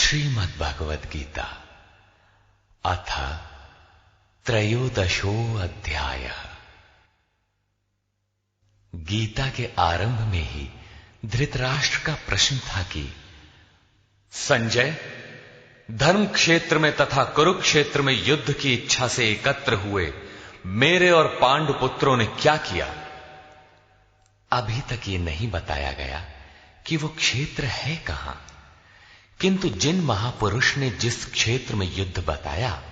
श्रीमद् भगवद गीता अथ त्रयोदशो अध्याय। गीता के आरंभ में ही धृतराष्ट्र का प्रश्न था कि संजय, धर्म क्षेत्र में तथा कुरुक्षेत्र में युद्ध की इच्छा से एकत्र हुए मेरे और पांडु पुत्रों ने क्या किया? अभी तक ये नहीं बताया गया कि वो क्षेत्र है कहां, किंतु जिन महापुरुष ने जिस क्षेत्र में युद्ध बताया,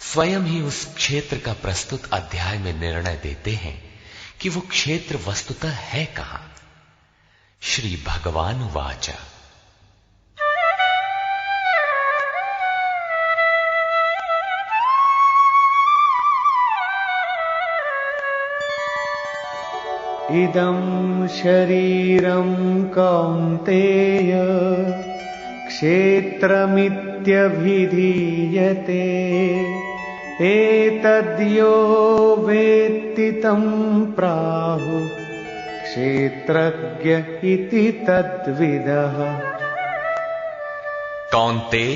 स्वयं ही उस क्षेत्र का प्रस्तुत अध्याय में निर्णय देते हैं कि वो क्षेत्र वस्तुतः है कहां। श्री भगवान उवाच। इदं शरीरं कौन्तेय क्षेत्रमित्यभिधीयते, एतद्यो वेत्ति तं प्राहुः क्षेत्रज्ञ इति तद्विदः। कौन्तेय,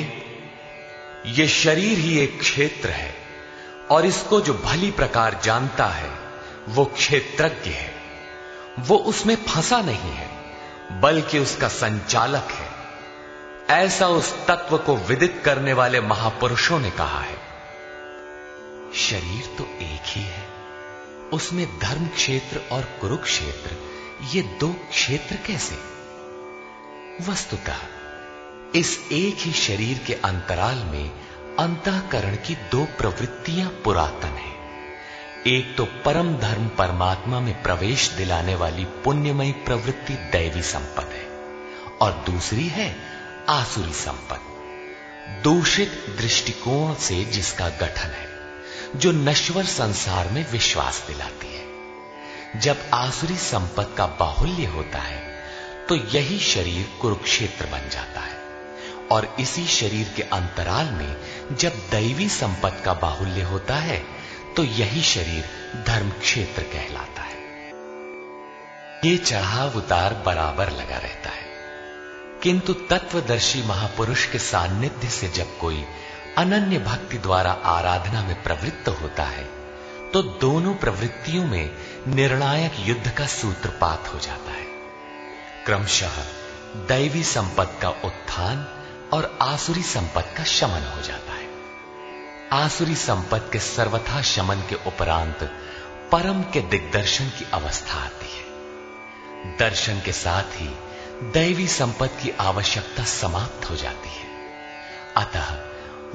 ये शरीर ही एक क्षेत्र है और इसको जो भली प्रकार जानता है वो क्षेत्रज्ञ है। वो उसमें फंसा नहीं है बल्कि उसका संचालक है, ऐसा उस तत्व को विदित करने वाले महापुरुषों ने कहा है। शरीर तो एक ही है, उसमें धर्म क्षेत्र और कुरुक्षेत्र ये दो क्षेत्र कैसे? वस्तुतः इस एक ही शरीर के अंतराल में अंतःकरण की दो प्रवृत्तियां पुरातन हैं। एक तो परम धर्म परमात्मा में प्रवेश दिलाने वाली पुण्यमयी प्रवृत्ति दैवी संपत्ति है और दूसरी है आसुरी संपत्ति, दूषित दृष्टिकोण से जिसका गठन है, जो नश्वर संसार में विश्वास दिलाती है। जब आसुरी संपत्ति का बाहुल्य होता है तो यही शरीर कुरुक्षेत्र बन जाता है और इसी शरीर के अंतराल में जब दैवी संपत्ति का बाहुल्य होता है तो यही शरीर धर्म क्षेत्र कहलाता है। ये चढ़ाव उतार बराबर लगा रहता है, किंतु तत्वदर्शी महापुरुष के सान्निध्य से जब कोई अनन्य भक्ति द्वारा आराधना में प्रवृत्त होता है तो दोनों प्रवृत्तियों में निर्णायक युद्ध का सूत्रपात हो जाता है। क्रमशः दैवी संपत्ति का उत्थान और आसुरी संपत्ति का शमन हो जाता है। आसुरी संपत्ति के सर्वथा शमन के उपरांत परम के दिग्दर्शन की अवस्था आती है। दर्शन के साथ ही दैवी संपत्ति की आवश्यकता समाप्त हो जाती है, अतः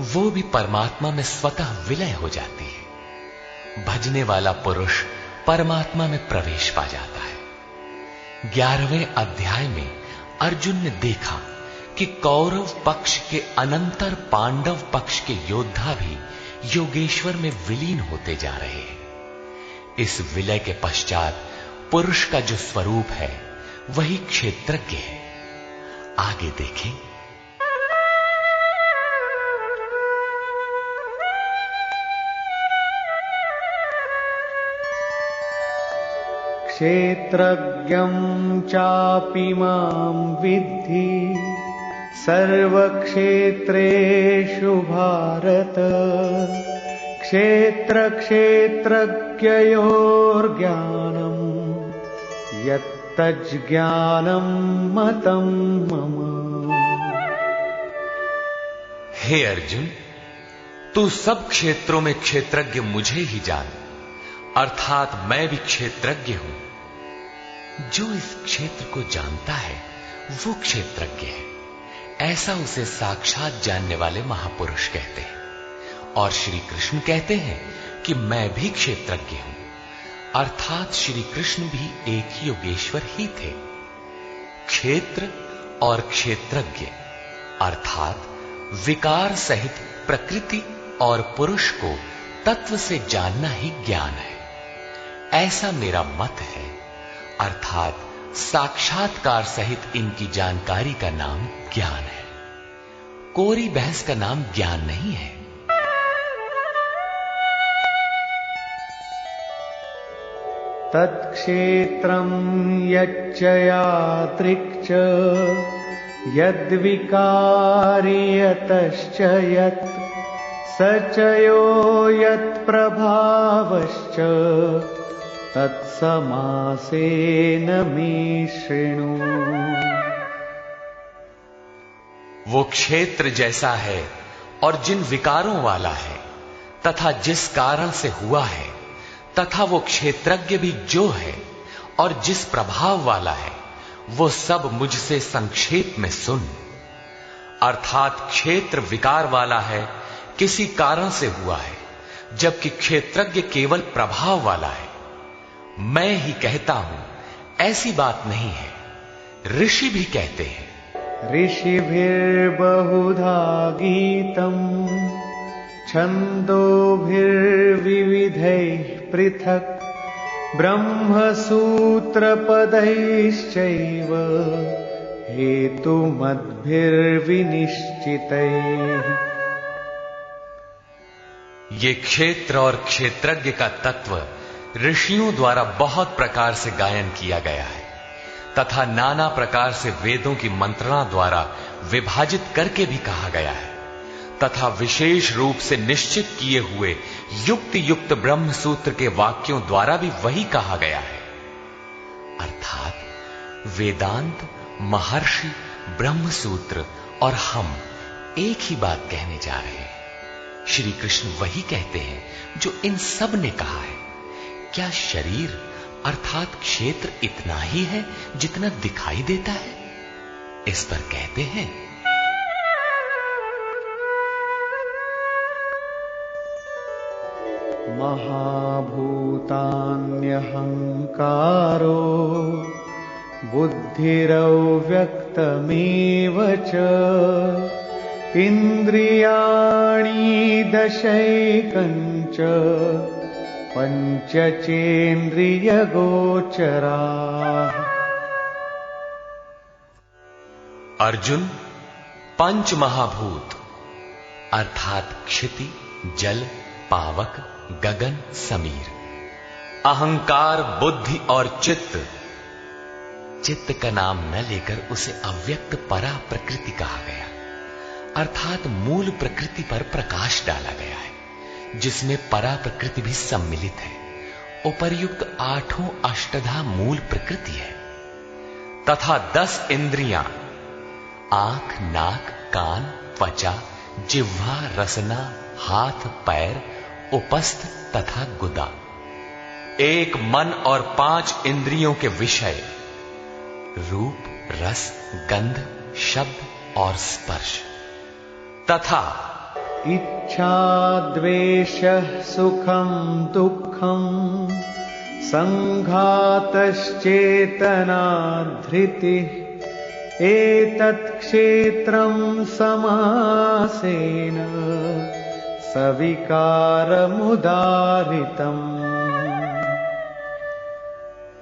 वो भी परमात्मा में स्वतः विलय हो जाती है। भजने वाला पुरुष परमात्मा में प्रवेश पा जाता है। 11वें अध्याय में अर्जुन ने देखा कि कौरव पक्ष के अनंतर पांडव पक्ष के योद्धा भी योगेश्वर में विलीन होते जा रहे हैं। इस विलय के पश्चात पुरुष का जो स्वरूप है वही क्षेत्रज्ञ है। आगे देखें। क्षेत्रज्ञं चापि मां विद्धि सर्वक्षेत्रेषु भारत, क्षेत्रक्षेत्रज्ञयोर्ज्ञानं यत्तज्ज्ञानं मतं मम। हे अर्जुन, तू सब क्षेत्रों में क्षेत्रज्ञ मुझे ही जान, अर्थात मैं भी क्षेत्रज्ञ हूं। जो इस क्षेत्र को जानता है वो क्षेत्रज्ञ है, ऐसा उसे साक्षात जानने वाले महापुरुष कहते हैं। और श्री कृष्ण कहते हैं कि मैं भी क्षेत्रज्ञ हूं, अर्थात श्री कृष्ण भी एक ही योगेश्वर ही थे। क्षेत्र और क्षेत्रज्ञ अर्थात विकार सहित प्रकृति और पुरुष को तत्व से जानना ही ज्ञान है, ऐसा मेरा मत है। अर्थात साक्षात्कार सहित इनकी जानकारी का नाम ज्ञान है, कोरी बहस का नाम ज्ञान नहीं है। तत्क्षेत्रं यच्च यादृक् च यद्विकारी यतश्च यत् स च यो यत्प्रभावश्च तत्समासेन मे शृणु। वो क्षेत्र जैसा है और जिन विकारों वाला है तथा जिस कारण से हुआ है, तथा वो क्षेत्रज्ञ भी जो है और जिस प्रभाव वाला है, वो सब मुझसे संक्षेप में सुन। अर्थात क्षेत्र विकार वाला है, किसी कारण से हुआ है, जबकि क्षेत्रज्ञ केवल प्रभाव वाला है। मैं ही कहता हूं, ऐसी बात नहीं है, ऋषि भी कहते हैं। ऋषिभिर्बहुधा गीतम् छन्दोभिर्विविधैः पृथक् ब्रह्मसूत्रपदैश्चैव हेतुमद्भिर्विनिश्चितैः। ये क्षेत्र और क्षेत्रज्ञ का तत्व ऋषियों द्वारा बहुत प्रकार से गायन किया गया है तथा नाना प्रकार से वेदों की मंत्रणा द्वारा विभाजित करके भी कहा गया है तथा विशेष रूप से निश्चित किए हुए युक्ति युक्त ब्रह्म सूत्र के वाक्यों द्वारा भी वही कहा गया है। अर्थात वेदांत, महर्षि, ब्रह्म सूत्र और हम एक ही बात कहने जा रहे हैं। श्री कृष्ण वही कहते हैं जो इन सब ने कहा है। क्या शरीर अर्थात क्षेत्र इतना ही है जितना दिखाई देता है? इस पर कहते हैं, महाभूतान्यहंकारो बुद्धिरव्यक्तमेव च इन्द्रियाणि दशैकञ्च पंचचेन्द्रियगोचराः। अर्जुन, पंच महाभूत अर्थात क्षिति, जल, पावक, गगन, समीर, अहंकार, बुद्धि और चित्त। चित्त का नाम न लेकर उसे अव्यक्त परा प्रकृति कहा गया, अर्थात मूल प्रकृति पर प्रकाश डाला गया है, जिसमें परा प्रकृति भी सम्मिलित है। उपर्युक्त आठों अष्टधा मूल प्रकृति है तथा 10 इंद्रियां आंख, नाक, कान, त्वचा, जिह्वा, रसना, हाथ, पैर, उपस्थ तथा गुदा। एक मन और 5 इंद्रियों के विषय रूप, रस, गंध, शब्द और स्पर्श तथा इच्छा, द्वेषः, सुखं दुःखं, संघातश्चेतना, धृतिः, एतत् क्षेत्रं समासेन सविकारमुदाहृतम्।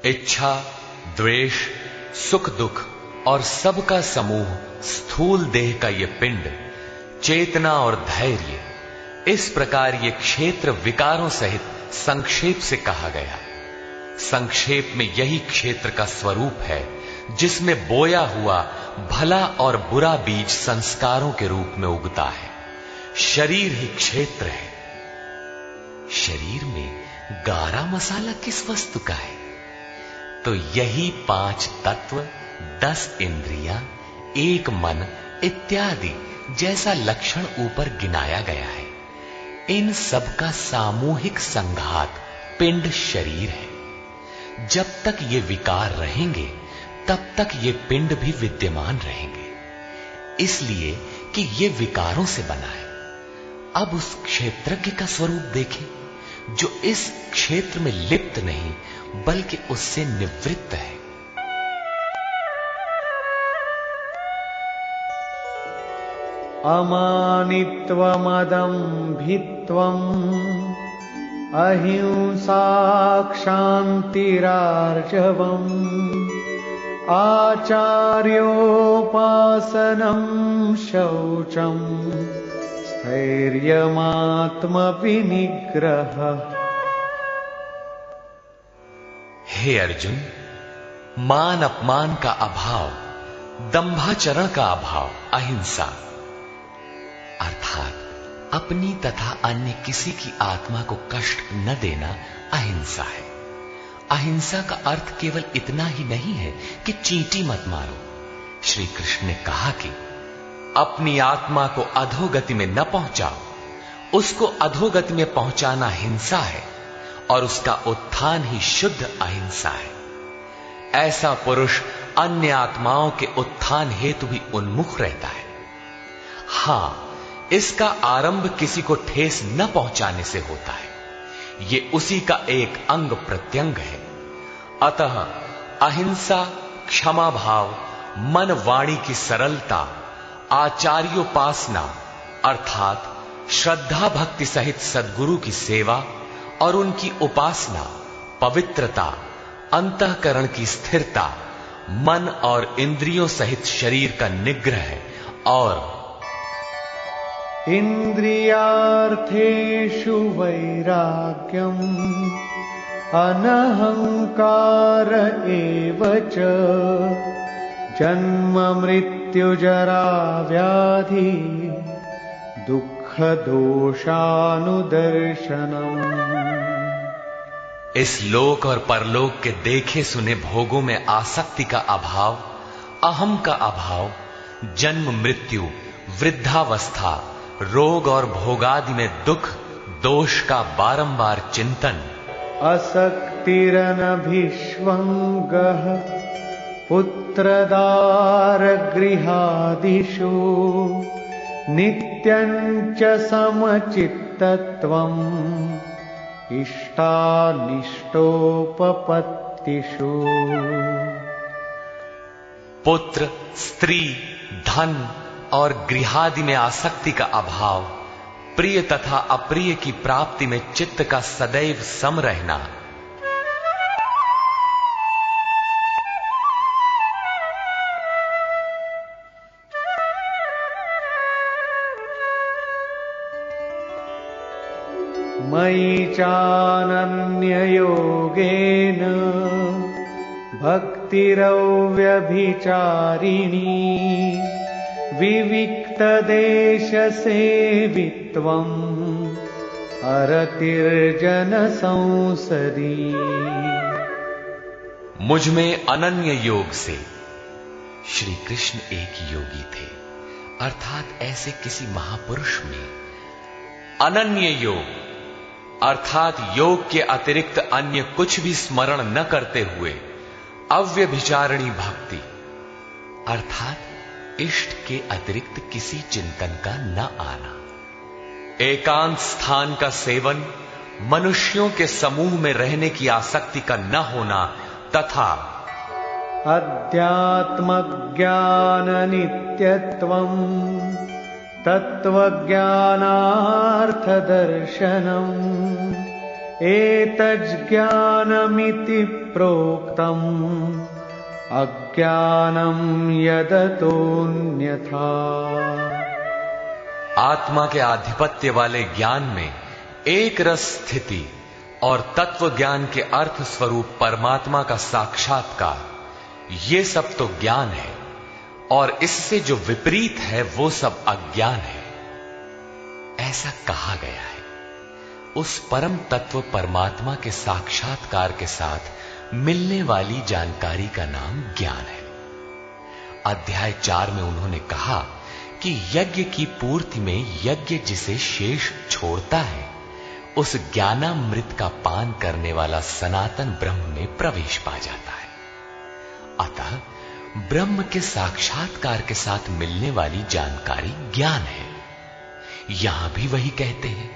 इच्छा, द्वेष, सुख दुख और सबका समूह स्थूल देह का ये पिंड, चेतना और धैर्य, इस प्रकार ये क्षेत्र विकारों सहित संक्षेप से कहा गया। संक्षेप में यही क्षेत्र का स्वरूप है जिसमें बोया हुआ भला और बुरा बीज संस्कारों के रूप में उगता है। शरीर ही क्षेत्र है। शरीर में गारा मसाला किस वस्तु का है? तो यही 5 तत्व, 10 इंद्रियां, एक मन इत्यादि जैसा लक्षण ऊपर गिनाया गया है। इन सब का सामूहिक संघात पिंड शरीर है। जब तक ये विकार रहेंगे तब तक ये पिंड भी विद्यमान रहेंगे, इसलिए कि ये विकारों से बना है। अब उस क्षेत्रज्ञ का स्वरूप देखें जो इस क्षेत्र में लिप्त नहीं बल्कि उससे निवृत्त है। अमानित्वमदम्भित्वम् अहिंसा क्षान्तिरार्जवम् आचार्योपासनं शौचम् स्थैर्यमात्मविनिग्रह। हे अर्जुन, मान अपमान का अभाव, दंभाचरण का अभाव अहिंसा, अर्थात अपनी तथा अन्य किसी की आत्मा को कष्ट न देना अहिंसा है। अहिंसा का अर्थ केवल इतना ही नहीं है कि चींटी मत मारो। श्री कृष्ण ने कहा कि अपनी आत्मा को अधोगति में न पहुंचाओ, उसको अधोगति में पहुंचाना हिंसा है और उसका उत्थान ही शुद्ध अहिंसा है। ऐसा पुरुष अन्य आत्माओं के उत्थान हेतु भी उन्मुख रहता है। हां, इसका आरंभ किसी को ठेस न पहुंचाने से होता है। ये उसी का एक अंग प्रत्यंग है। अतः अहिंसा, क्षमा भाव, मन वाणी की सरलता, आचार्योपासना अर्थात श्रद्धा भक्ति सहित सद्गुरु की सेवा और उनकी उपासना, पवित्रता, अंतःकरण की स्थिरता, मन और इंद्रियों सहित शरीर का निग्रह और इंद्रियार्थेषु वैराग्यम अनहंकार एव च जन्म मृत्यु जरा व्याधि दुख दोषानुदर्शनम। इस लोक और परलोक के देखे सुने भोगों में आसक्ति का अभाव, अहम का अभाव, जन्म मृत्यु, वृद्धावस्था, रोग और भोगादि में दुख दोष का बारंबार चिंतन, असक्तिरनभिष्वंगः पुत्रदार गृहादिषु नित्यं च समचित्तत्वम् इष्टानिष्टोपपत्तिषु। पुत्र, स्त्री, धन और गृहादि में आसक्ति का अभाव, प्रिय तथा अप्रिय की प्राप्ति में चित्त का सदैव सम रहना, मयि चानन्ययोगेन भक्तिरव्यभिचारिणी विविक्तदेशसेवित्वम् अरतिर्जन संसदी। मुझ में अनन्य योग से, श्री कृष्ण एक योगी थे, अर्थात ऐसे किसी महापुरुष में अनन्य योग अर्थात योग के अतिरिक्त अन्य कुछ भी स्मरण न करते हुए अव्यभिचारिणी भक्ति अर्थात इष्ट के अतिरिक्त किसी चिंतन का न आना, एकांत स्थान का सेवन, मनुष्यों के समूह में रहने की आसक्ति का न होना तथा अध्यात्म ज्ञान नित्यत्वम् तत्वज्ञानार्थ दर्शनम् एतज्ज्ञानमिति प्रोक्तम् अज्ञानम यदतोन्यथा। आत्मा के आधिपत्य वाले ज्ञान में एक रस स्थिति और तत्व ज्ञान के अर्थ स्वरूप परमात्मा का साक्षात्कार, ये सब तो ज्ञान है और इससे जो विपरीत है वो सब अज्ञान है। ऐसा कहा गया है। उस परम तत्व परमात्मा के साक्षात्कार के साथ मिलने वाली जानकारी का नाम ज्ञान है। अध्याय 4 में उन्होंने कहा कि यज्ञ की पूर्ति में यज्ञ जिसे शेष छोड़ता है, उस ज्ञानामृत का पान करने वाला सनातन ब्रह्म में प्रवेश पा जाता है। अतः ब्रह्म के साक्षात्कार के साथ मिलने वाली जानकारी ज्ञान है। यहां भी वही कहते हैं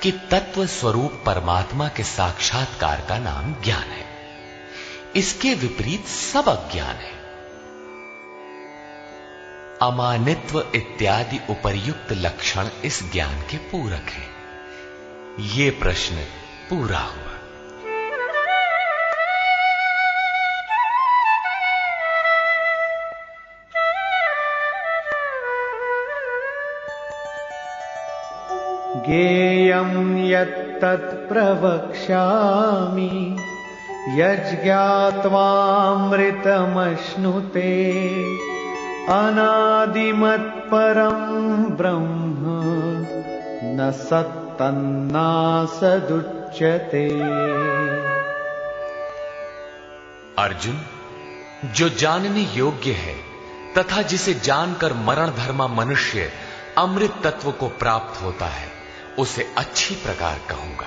कि तत्व स्वरूप परमात्मा के साक्षात्कार का नाम ज्ञान है। इसके विपरीत सब अज्ञान है। अमानित्व इत्यादि उपर्युक्त लक्षण इस ज्ञान के पूरक हैं। ये प्रश्न पूरा हुआ। ज्ञेयं यत्तत् प्रवक्ष्यामि यज्ज्ञात्वामृतमश्नुते अनादिमत्परं ब्रह्म न सत्तन्नासदुच्यते। अर्जुन, जो जानने योग्य है तथा जिसे जानकर मरण धर्मा मनुष्य अमृत तत्व को प्राप्त होता है, उसे अच्छी प्रकार कहूंगा।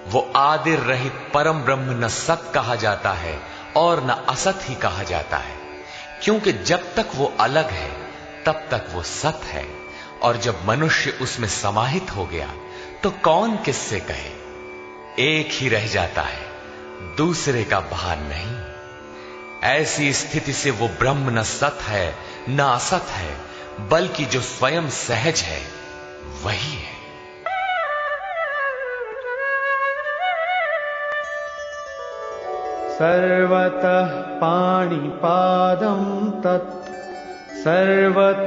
वो आदिर रहित परम ब्रह्म न सत कहा जाता है और न असत ही कहा जाता है, क्योंकि जब तक वो अलग है तब तक वो सत है, और जब मनुष्य उसमें समाहित हो गया तो कौन किससे कहे। एक ही रह जाता है, दूसरे का भान नहीं। ऐसी स्थिति से वो ब्रह्म न सत है न असत है, बल्कि जो स्वयं सहज है वही है। सर्वतः पाणिपादं तत् सर्वतोक्षिशिरोमुखम्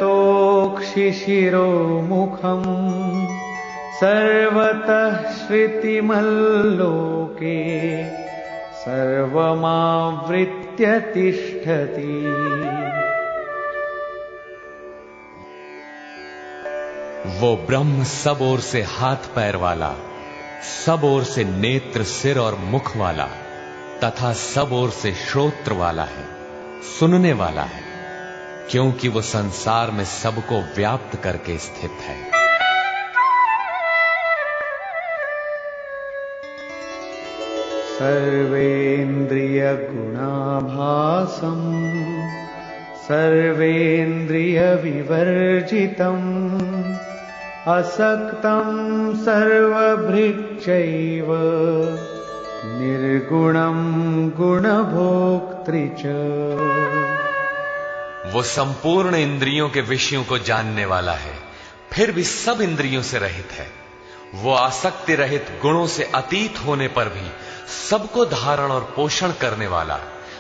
सर्वतः श्रुतिमल्लोके सर्वमावृत्य तिष्ठति। वो ब्रह्म सब ओर से हाथ पैर वाला, सब ओर से नेत्र सिर और मुख वाला तथा सब ओर से श्रोत्र वाला है, सुनने वाला है, क्योंकि वो संसार में सबको व्याप्त करके स्थित है। सर्वेन्द्रियगुणाभासम् सर्वेन्द्रियविवर्जितम् असक्तं सर्वभृच्चैव निर्गुणं गुणभोक्तृ च। वो संपूर्ण इंद्रियों के विषयों को जानने वाला है, फिर भी सब इंद्रियों से रहित है। वो आसक्ति रहित गुणों से अतीत होने पर भी सबको धारण और पोषण करने वाला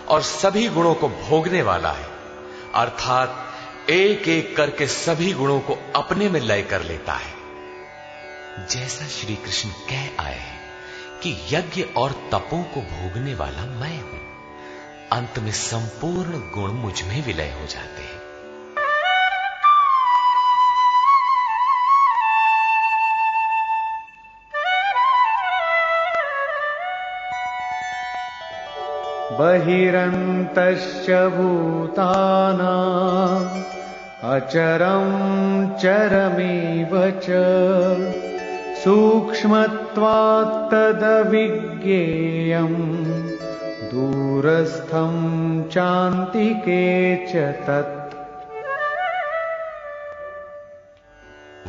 और सभी गुणों को भोगने वाला है, अर्थात एक एक करके सभी गुणों को अपने में लय कर लेता है। जैसा श्री कृष्ण कह आए हैं कि यज्ञ और तपों को भोगने वाला मैं हूं, अंत में संपूर्ण गुण मुझ में विलय हो जाते हैं। बहिरन्तश्च भूतानाम् अचरं चरमेव च सूक्ष्मत्वात् तदविज्ञेयम् दूरस्थं चान्तिके च तत्।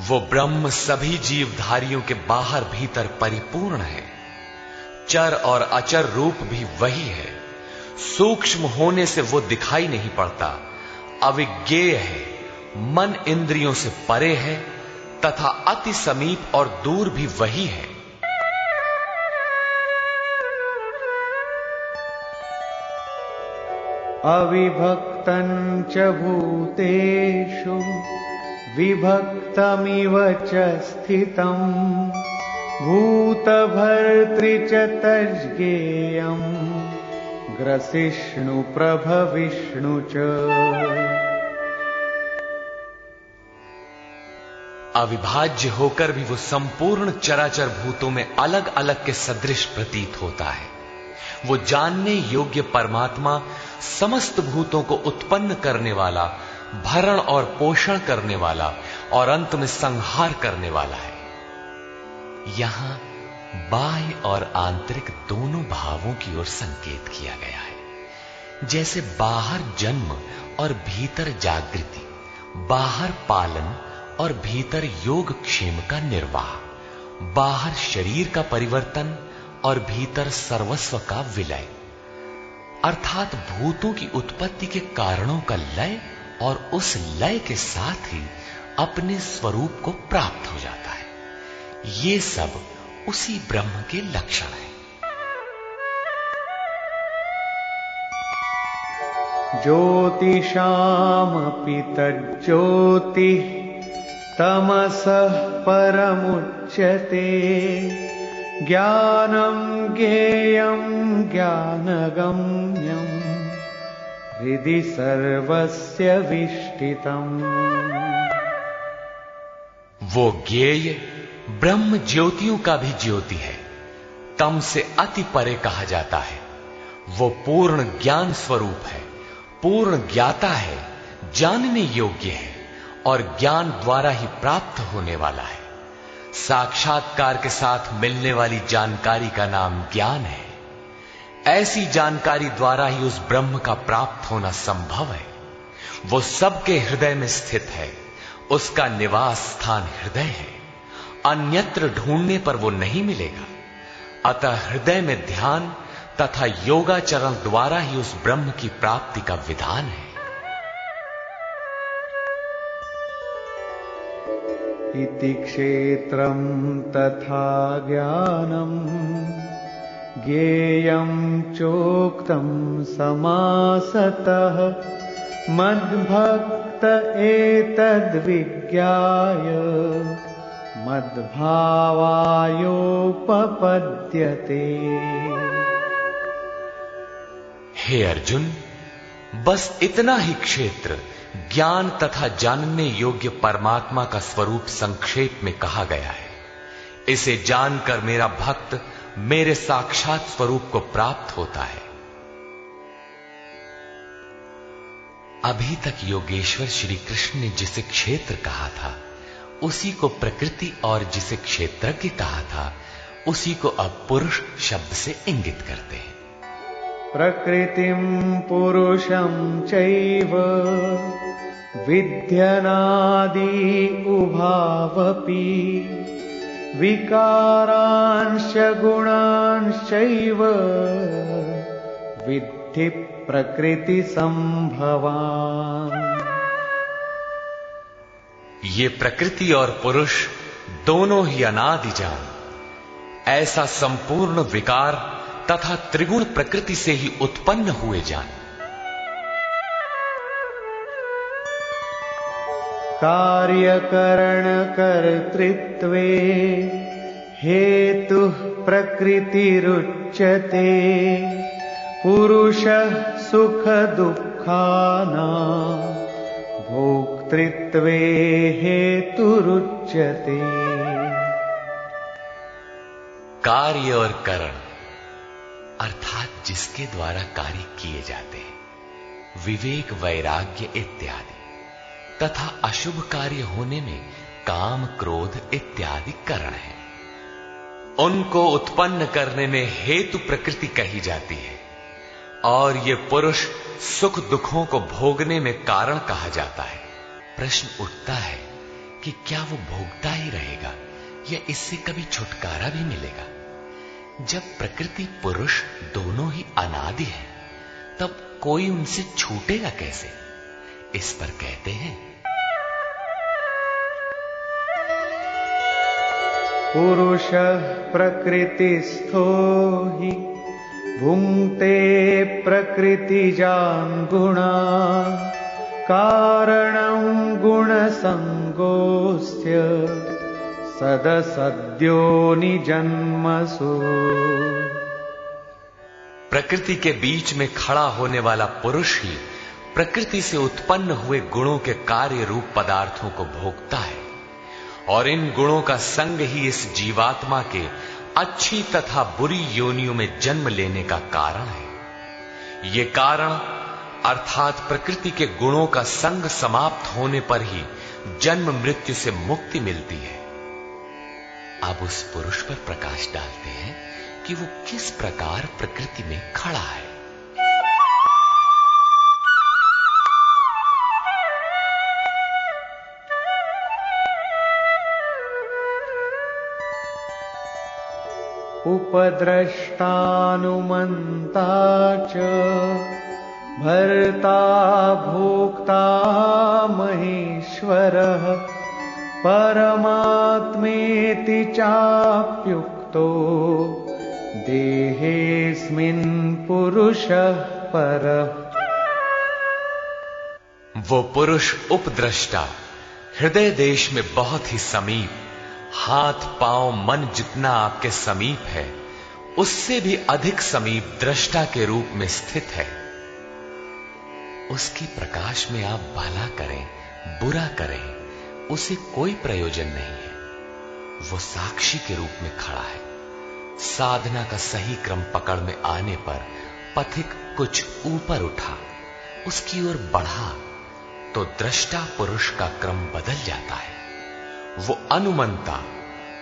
वो ब्रह्म सभी जीवधारियों के बाहर भीतर परिपूर्ण है, चर और अचर रूप भी वही है। सूक्ष्म होने से वो दिखाई नहीं पड़ता, अविज्ञेय है, मन इंद्रियों से परे है तथा अति समीप और दूर भी वही है। अविभक्तं च भूतेषु विभक्तमिव च स्थितं भूतभर्तृ च तज्ज्ञेयम् ग्रसिष्णु प्रभविष्णु च। अविभाज्य होकर भी वो संपूर्ण चराचर भूतों में अलग अलग के सदृश प्रतीत होता है। वो जानने योग्य परमात्मा समस्त भूतों को उत्पन्न करने वाला, भरण और पोषण करने वाला और अंत में संहार करने वाला है। यहां बाह्य और आंतरिक दोनों भावों की ओर संकेत किया गया है। जैसे बाहर जन्म और भीतर जागृति, बाहर पालन और भीतर योग क्षेम का निर्वाह, बाहर शरीर का परिवर्तन और भीतर सर्वस्व का विलय, अर्थात भूतों की उत्पत्ति के कारणों का लय और उस लय के साथ ही अपने स्वरूप को प्राप्त हो जाता है। ये सब उसी ब्रह्म के लक्षण है। ज्योतिषामपि तज्ज्योतिः तमसः परमुच्यते ज्ञानं ज्ञेयं ज्ञानगम्यं हृदि सर्वस्य विष्ठितम्। वो ज्ञेय ब्रह्म ज्योतियों का भी ज्योति है, तम से अति परे कहा जाता है। वो पूर्ण ज्ञान स्वरूप है, पूर्ण ज्ञाता है, जानने योग्य है और ज्ञान द्वारा ही प्राप्त होने वाला है। साक्षात्कार के साथ मिलने वाली जानकारी का नाम ज्ञान है। ऐसी जानकारी द्वारा ही उस ब्रह्म का प्राप्त होना संभव है। वो सबके हृदय में स्थित है, उसका निवास स्थान हृदय है, अन्यत्र ढूंढने पर वो नहीं मिलेगा। अतः हृदय में ध्यान तथा योगाचरण द्वारा ही उस ब्रह्म की प्राप्ति का विधान है। इति क्षेत्रं तथा ज्ञानम् ज्ञेयं चोक्तं समासतः मद्भक्त एतद्विज्ञाय मद्भावायोपपद्यते। हे अर्जुन, बस इतना ही क्षेत्र ज्ञान तथा जानने योग्य परमात्मा का स्वरूप संक्षेप में कहा गया है। इसे जानकर मेरा भक्त मेरे साक्षात स्वरूप को प्राप्त होता है। अभी तक योगेश्वर श्री कृष्ण ने जिसे क्षेत्र कहा था उसी को प्रकृति और जिसे क्षेत्रज्ञ कहा था उसी को अब पुरुष शब्द से इंगित करते हैं। प्रकृतिं पुरुषं चैव विद्यनादि उभावपि विकारांश्च गुणांश्चैव विद्धि प्रकृति संभवान्। ये प्रकृति और पुरुष दोनों ही अनादि जान, ऐसा संपूर्ण विकार तथा त्रिगुण प्रकृति से ही उत्पन्न हुए जान। कार्यकरण कर्तृत्वे हेतुः प्रकृतिरुच्यते पुरुषः सुख दुःखानां भोक्तृत्वे हेतुरुच्यते। कार्य और करण अर्थात जिसके द्वारा कार्य किए जाते हैं, विवेक वैराग्य इत्यादि, तथा अशुभ कार्य होने में काम क्रोध इत्यादि कारण है। उनको उत्पन्न करने में हेतु प्रकृति कही जाती है और ये पुरुष सुख दुखों को भोगने में कारण कहा जाता है। प्रश्न उठता है कि क्या वो भोगता ही रहेगा या इससे कभी छुटकारा भी मिलेगा? जब प्रकृति पुरुष दोनों ही अनादि है तब कोई उनसे छूटेगा कैसे? इस पर कहते हैं, पुरुषः प्रकृतिस्थो हि भुङ्क्ते प्रकृतिजान् गुणान् कारणं गुणसङ्गोऽस्य सदसद्यो निजन्मसु। प्रकृति के बीच में खड़ा होने वाला पुरुष ही प्रकृति से उत्पन्न हुए गुणों के कार्य रूप पदार्थों को भोगता है और इन गुणों का संग ही इस जीवात्मा के अच्छी तथा बुरी योनियों में जन्म लेने का कारण है। ये कारण अर्थात प्रकृति के गुणों का संग समाप्त होने पर ही जन्म मृत्यु से मुक्ति मिलती है। अब उस पुरुष पर प्रकाश डालते हैं कि वो किस प्रकार प्रकृति में खड़ा है। उपद्रष्टानुमन्ता च भर्ता भोक्ता महेश्वरः परमात्मेति चाप्युक्तो देहेऽस्मिन् पुरुषः परः। वो पुरुष उपद्रष्टा, हृदय देश में बहुत ही समीप, हाथ पांव मन जितना आपके समीप है उससे भी अधिक समीप दृष्टा के रूप में स्थित है। उसके प्रकाश में आप भला करें बुरा करें, उसे कोई प्रयोजन नहीं है। वो साक्षी के रूप में खड़ा है। साधना का सही क्रम पकड़ में आने पर पथिक कुछ ऊपर उठा, उसकी ओर बढ़ा तो दृष्टा पुरुष का क्रम बदल जाता है। वो अनुमंता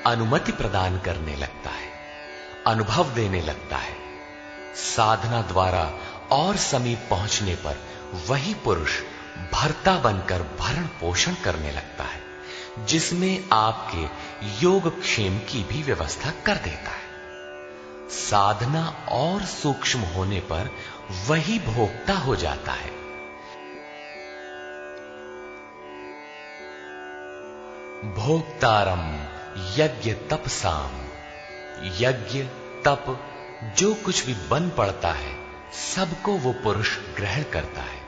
अनुमति प्रदान करने लगता है, अनुभव देने लगता है। साधना द्वारा और समीप पहुंचने पर वही पुरुष भर्ता बनकर भरण पोषण करने लगता है, जिसमें आपके योगक्षेम की भी व्यवस्था कर देता है। साधना और सूक्ष्म होने पर वही भोक्ता हो जाता है। भोक्तारम यज्ञ तपसाम, यज्ञ तप जो कुछ भी बन पड़ता है सबको वो पुरुष ग्रहण करता है,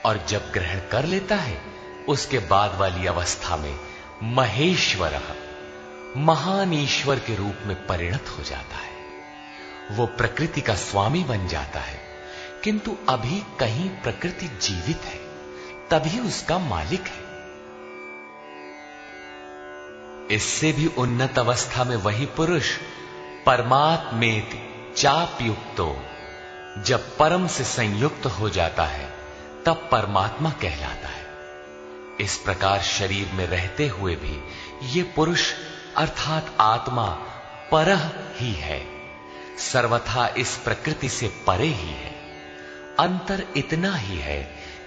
और जब ग्रहण कर लेता है उसके बाद वाली अवस्था में महेश्वर, महान ईश्वर के रूप में परिणत हो जाता है। वो प्रकृति का स्वामी बन जाता है, किंतु अभी कहीं प्रकृति जीवित है, तभी उसका मालिक है। इससे भी उन्नत अवस्था में वही पुरुष परमात्मेति चापयुक्तो, जब परम से संयुक्त हो जाता है तब परमात्मा कहलाता है। इस प्रकार शरीर में रहते हुए भी ये पुरुष अर्थात आत्मा परह ही है, सर्वथा इस प्रकृति से परे ही है। अंतर इतना ही है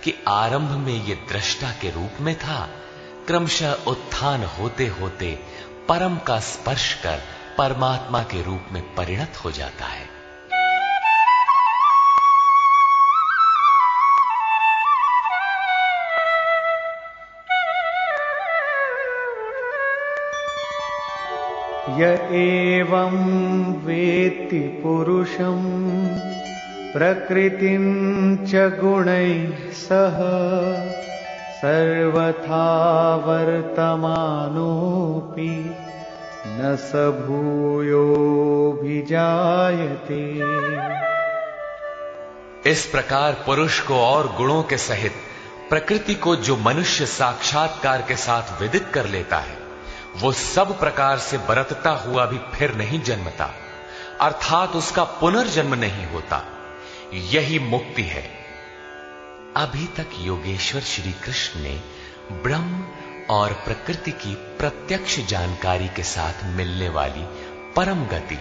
कि आरंभ में ये दृष्टा के रूप में था, क्रमशः उत्थान होते होते परम का स्पर्श कर परमात्मा के रूप में परिणत हो जाता है। य एवं वेत्ति पुरुषं प्रकृतिं च गुणैः सह सर्वथा वर्तमानोऽपि न स भूयोऽभिजायते। इस प्रकार पुरुष को और गुणों के सहित प्रकृति को जो मनुष्य साक्षात्कार के साथ विदित कर लेता है, वो सब प्रकार से बरतता हुआ भी फिर नहीं जन्मता, अर्थात उसका पुनर्जन्म नहीं होता। यही मुक्ति है। अभी तक योगेश्वर श्री कृष्ण ने ब्रह्म और प्रकृति की प्रत्यक्ष जानकारी के साथ मिलने वाली परम गति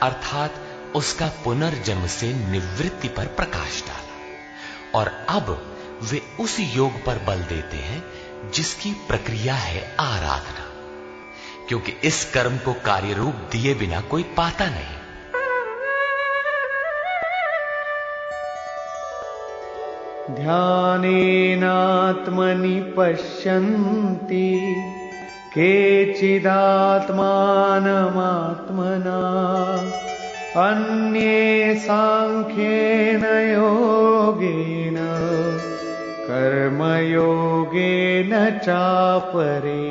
अर्थात उसका पुनर्जन्म से निवृत्ति पर प्रकाश डाला, और अब वे उस योग पर बल देते हैं जिसकी प्रक्रिया है आराधना, क्योंकि इस कर्म को कार्य रूप दिए बिना कोई पाता नहीं। ध्यानेनात्मनि पश्यन्ति केचिदात्मानमात्मना अन्ये सांख्येन योगेन कर्मयोगेन चापरे।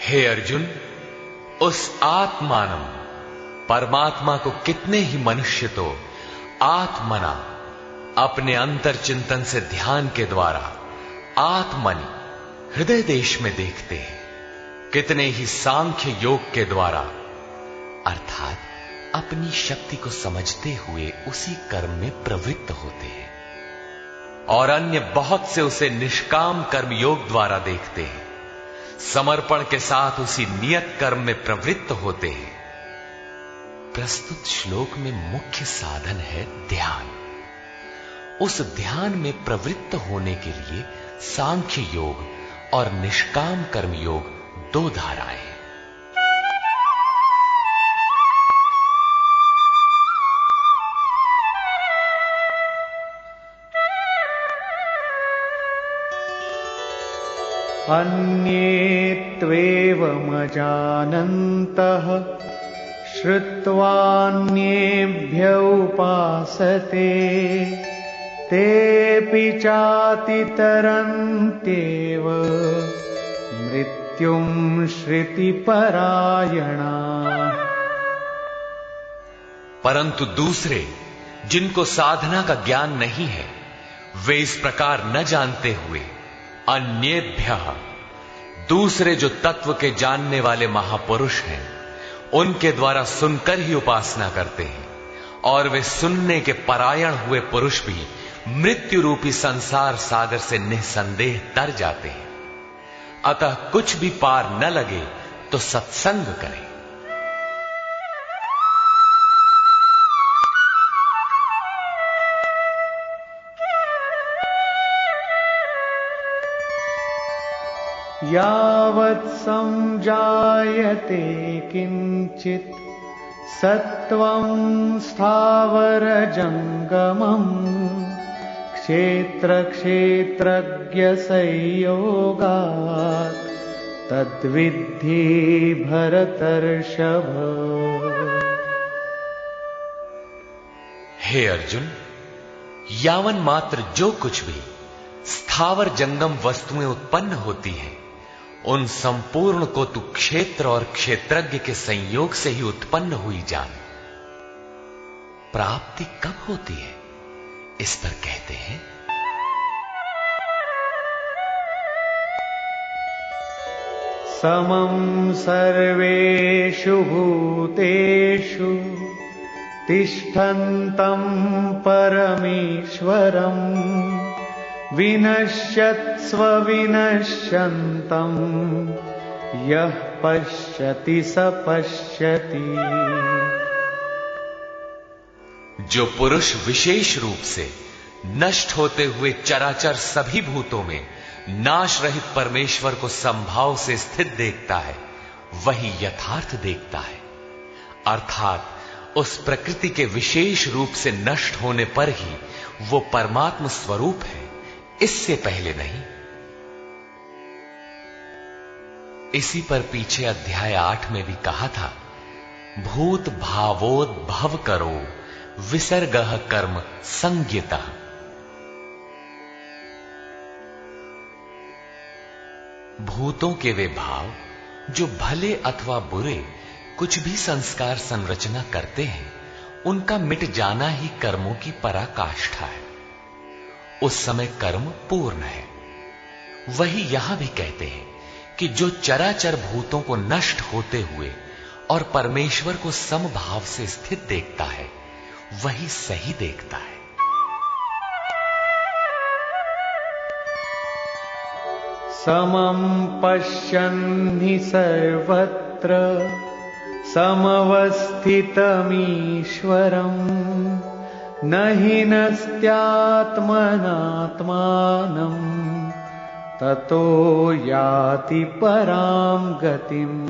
हे अर्जुन, उस आत्मानम परमात्मा को कितने ही मनुष्य तो आत्मना अपने अंतर चिंतन से ध्यान के द्वारा आत्मनि हृदय देश में देखते हैं, कितने ही सांख्य योग के द्वारा अर्थात अपनी शक्ति को समझते हुए उसी कर्म में प्रवृत्त होते हैं, और अन्य बहुत से उसे निष्काम कर्म योग द्वारा देखते हैं, समर्पण के साथ उसी नियत कर्म में प्रवृत्त होते हैं। प्रस्तुत श्लोक में मुख्य साधन है ध्यान। उस ध्यान में प्रवृत्त होने के लिए सांख्य योग और निष्काम कर्म योग दो धाराएं हैं। अन्ये त्वेवमजानन्तः श्रुत्वान्येभ्य उपासते तेऽपि चातितरन्त्येव मृत्युं श्रुतिपरायणाः। परंतु दूसरे जिनको साधना का ज्ञान नहीं है, वे इस प्रकार न जानते हुए अन्येभ्यः, दूसरे जो तत्व के जानने वाले महापुरुष हैं, उनके द्वारा सुनकर ही उपासना करते हैं। और वे सुनने के परायण हुए पुरुष भी मृत्यु रूपी संसार सागर से निसंदेह तर जाते हैं। अतः कुछ भी पार न लगे तो सत्संग करें। यावत् संजायते किंचित सत्वं स्थावर जंगमं क्षेत्र क्षेत्रज्ञ संयोगात् तद्विद्धि भरतर्षभ। हे अर्जुन, यावन मात्र जो कुछ भी स्थावर जंगम वस्तुएं उत्पन्न होती हैं, उन संपूर्ण को तू क्षेत्र और क्षेत्रज्ञ के संयोग से ही उत्पन्न हुई जान। प्राप्ति कब होती है, इस पर कहते हैं समं सर्वेषु भूतेषु तिष्ठन्तं परमेश्वरं विनश्यत्स्व विनश्यन्तं यः पश्यति स पश्यति। जो पुरुष विशेष रूप से नष्ट होते हुए चराचर सभी भूतों में नाश रहित परमेश्वर को संभाव से स्थित देखता है, वही यथार्थ देखता है। अर्थात उस प्रकृति के विशेष रूप से नष्ट होने पर ही वो परमात्म स्वरूप है, इससे पहले नहीं। इसी पर पीछे अध्याय 8 में भी कहा था, भूत भावोद्भव करो विसर्गः कर्म संज्ञितः। भूतों के वे भाव जो भले अथवा बुरे कुछ भी संस्कार संरचना करते हैं, उनका मिट जाना ही कर्मों की पराकाष्ठा है। उस समय कर्म पूर्ण है। वही यहां भी कहते हैं कि जो चराचर भूतों को नष्ट होते हुए और परमेश्वर को समभाव से स्थित देखता है, वही सही देखता है। समं पश्यन् हि सर्वत्र समवस्थितमीश्वरम् न हि नस्त्यात्मनात्मानं ततो याति परां गतिम्।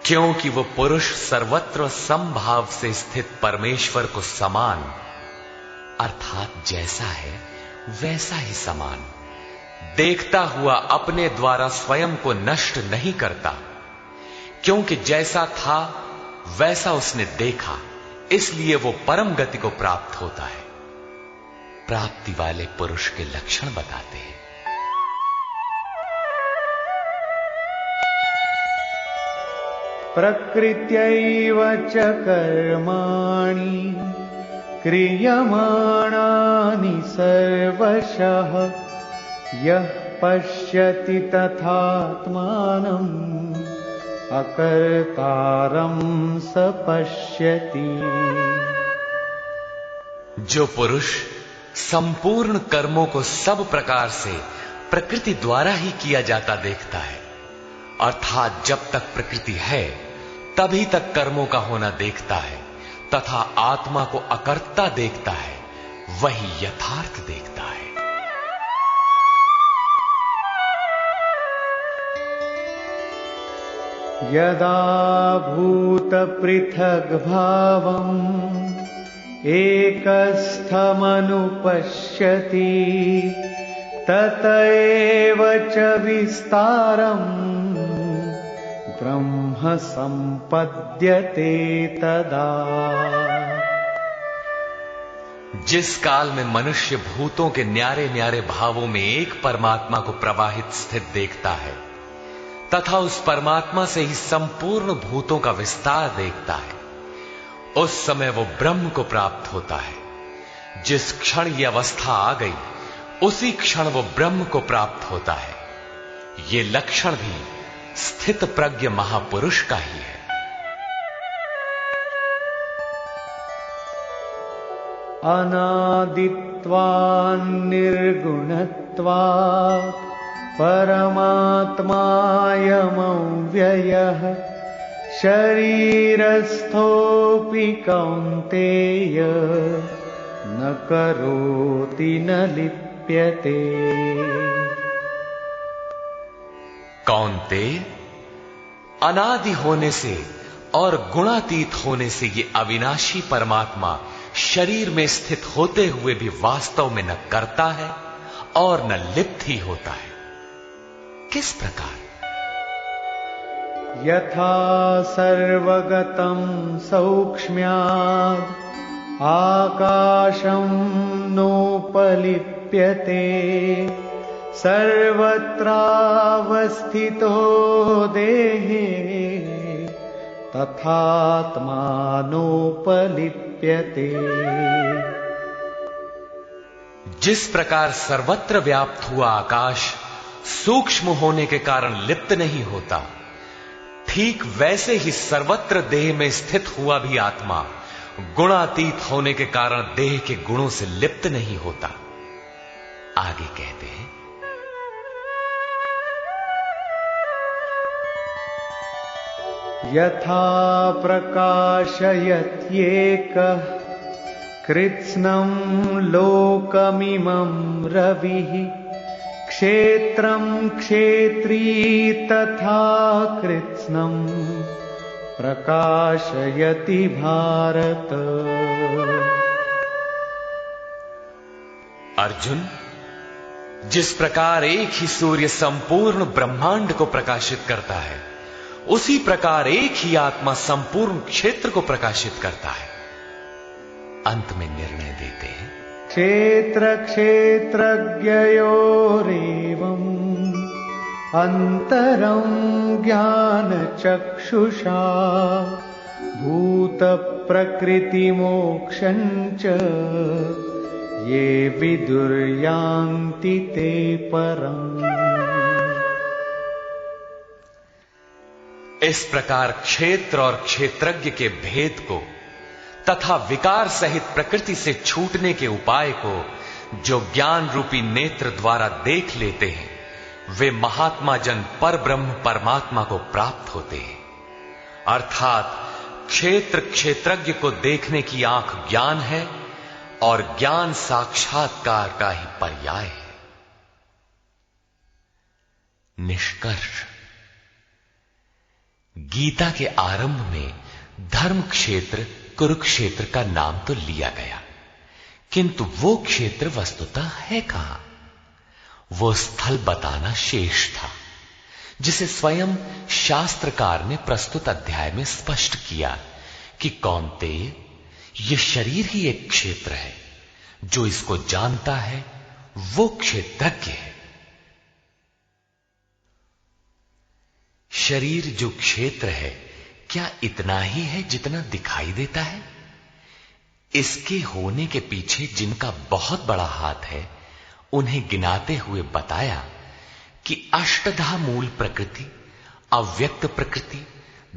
क्योंकि वो पुरुष सर्वत्र समभाव से स्थित परमेश्वर को समान अर्थात जैसा है वैसा ही समान देखता हुआ अपने द्वारा स्वयं को नष्ट नहीं करता, क्योंकि जैसा था वैसा उसने देखा, इसलिए वो परम गति को प्राप्त होता है। प्राप्ति वाले पुरुष के लक्षण बताते हैं। प्रकृत्यैव च कर्माणि क्रियमाणानि सर्वशः यः पश्यति तथात्मानम् अकर्तारं स पश्यति। जो पुरुष संपूर्ण कर्मों को सब प्रकार से प्रकृति द्वारा ही किया जाता देखता है, अर्थात जब तक प्रकृति है तभी तक कर्मों का होना देखता है, तथा आत्मा को अकर्ता देखता है, वही यथार्थ देखता है। यदा भूत पृथग् भावम् एकस्थमनुपश्यति तत एव च विस्तारम् ब्रह्म संपद्यते तदा। जिस काल में मनुष्य भूतों के न्यारे न्यारे भावों में एक परमात्मा को प्रवाहित स्थित देखता है तथा उस परमात्मा से ही संपूर्ण भूतों का विस्तार देखता है, उस समय वो ब्रह्म को प्राप्त होता है। जिस क्षण ये अवस्था आ गई, उसी क्षण वो ब्रह्म को प्राप्त होता है। ये लक्षण भी स्थित प्रज्ञ महापुरुष का ही है। अनादित्वान् निर्गुणत्वात् परमात्मायमव्ययः शरीरस्थोऽपि कौन्तेय न करोति न लिप्यते। कौन्तेय, अनादि होने से और गुणातीत होने से ये अविनाशी परमात्मा शरीर में स्थित होते हुए भी वास्तव में न करता है और न लिप्त ही होता है। किस प्रकार? यथा सर्वगतं सौक्ष्म्यात् आकाशं नोपलिप्यते सर्वत्रावस्थितो देहे तथात्मानोपलिप्यते। जिस प्रकार सर्वत्र व्याप्त हुआ आकाश सूक्ष्म होने के कारण लिप्त नहीं होता, ठीक वैसे ही सर्वत्र देह में स्थित हुआ भी आत्मा गुणातीत होने के कारण देह के गुणों से लिप्त नहीं होता। आगे कहते हैं, यथा प्रकाशयत्येकः कृत्स्नं लोकमिमं रविः क्षेत्रं क्षेत्री तथा कृत्स्नं प्रकाशयति भारत। अर्जुन, जिस प्रकार एक ही सूर्य संपूर्ण ब्रह्मांड को प्रकाशित करता है, उसी प्रकार एक ही आत्मा संपूर्ण क्षेत्र को प्रकाशित करता है। अंत में निर्णय देते हैं, क्षेत्र क्षेत्रज्ञयोरेवम् अंतरं ज्ञान चक्षुषा भूत प्रकृति मोक्षं च ये विदुर्यान्ति ते परम्। इस प्रकार क्षेत्र और क्षेत्रज्ञ के भेद को तथा विकार सहित प्रकृति से छूटने के उपाय को जो ज्ञान रूपी नेत्र द्वारा देख लेते हैं, वे महात्मा जन पर ब्रह्म परमात्मा को प्राप्त होते हैं। अर्थात क्षेत्र क्षेत्रज्ञ को देखने की आंख ज्ञान है और ज्ञान साक्षात्कार का ही पर्याय है। निष्कर्ष, गीता के आरंभ में धर्म क्षेत्र कुरुक्षेत्र का नाम तो लिया गया, किंतु वो क्षेत्र वस्तुतः है कहां? वो स्थल बताना शेष था, जिसे स्वयं शास्त्रकार ने प्रस्तुत अध्याय में स्पष्ट किया कि कौन्तेय, ये शरीर ही एक क्षेत्र है। जो इसको जानता है वो क्षेत्रज्ञ है। शरीर जो क्षेत्र है, क्या इतना ही है जितना दिखाई देता है? इसके होने के पीछे जिनका बहुत बड़ा हाथ है, उन्हें गिनाते हुए बताया कि अष्टधा मूल प्रकृति, अव्यक्त प्रकृति,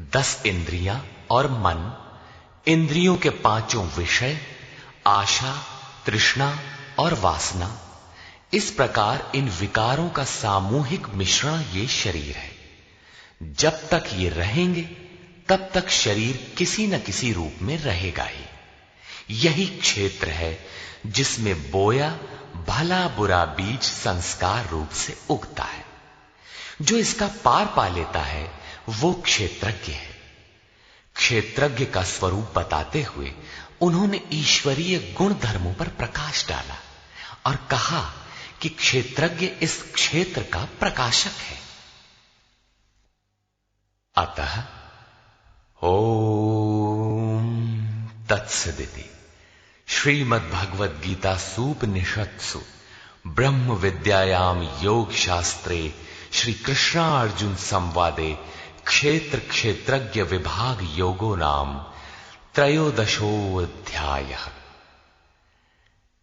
10 इंद्रियां और मन, इंद्रियों के 5 विषय, आशा, तृष्णा और वासना, इस प्रकार इन विकारों का सामूहिक मिश्रण ये शरीर है। जब तक ये रहेंगे तब तक शरीर किसी न किसी रूप में रहेगा ही। यही क्षेत्र है जिसमें बोया भला बुरा बीज संस्कार रूप से उगता है। जो इसका पार पा लेता है वो क्षेत्रज्ञ है। क्षेत्रज्ञ का स्वरूप बताते हुए उन्होंने ईश्वरीय गुण धर्मों पर प्रकाश डाला और कहा कि क्षेत्रज्ञ इस क्षेत्र का प्रकाशक है। अतः ओम तत्सदिति श्रीमद्भगवद गीता सूपनिषत्सु ब्रह्म विद्यायाम योग शास्त्रे श्री कृष्णार्जुन संवादे क्षेत्र क्षेत्रज्ञ विभाग योगो नाम त्रयोदशोऽध्यायः।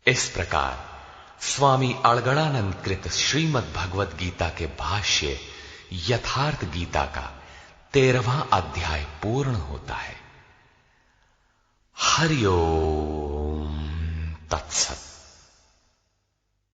इस प्रकार स्वामी अड़गड़ानंद कृत श्रीमद् भगवद गीता के भाष्य यथार्थ गीता का 13वां अध्याय पूर्ण होता है। हरि ओम तत्सत।